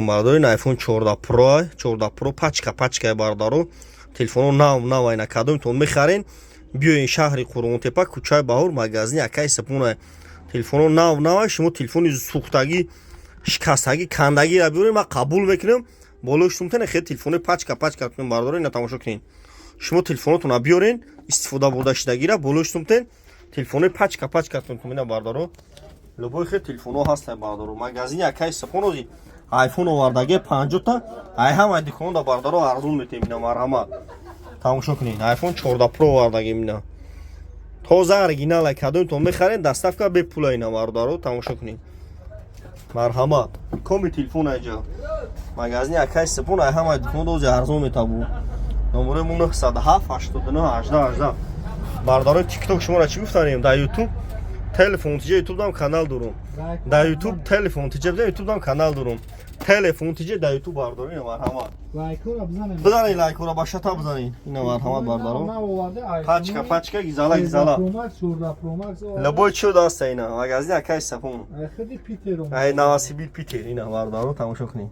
бардорин iPhone 14 Pro 14 Pro пачка бардору телефону нав айна кадомтон мехарин биёин шаҳри Қурғонтепа кӯчаи Баҳор магазини акаи Сапуна телефону нав шумо телефони сӯхтагӣ шикастагӣ кандагиро биёред ман қабул мекунам болош тумтен хе телефони пачка тун бардорин на тамошо кунед шумо телефонотонро биёрен истифода бурда шудагиро болош тумтен телефони пачка тун мина бардору любой хе телефоно ҳаста бардору магазини акаи Сапунози iPhone овардаги 50 та ай ҳама диконда бардаро арзон метемина марҳамат тамошо кунед iPhone 14 Pro овардаги мина тоза оригинал кадомтон мехарен доставка бепула ина бардаро тамошо кунед марҳамат коми телефон аҷа магазини акаи Сапун ай ҳама диконда ози арзон метабу номере мон 907 89 18 бардаро TikTok шуморо чӣ гуфтанем дар YouTube телефон тиҷа YouTube дам канал дорум дар YouTube телефон тиҷа YouTube дам канал дорум телефон тиҷа дар YouTube бардорин марҳамат лайкора бизанем бизанед лайкора ба шата бизанед ина марҳамат бардаро пачка гизала любой чӯ даста ина магазини акаи Сапун ай ходи питер ай навасибил питер ина бардаро тамошо кунед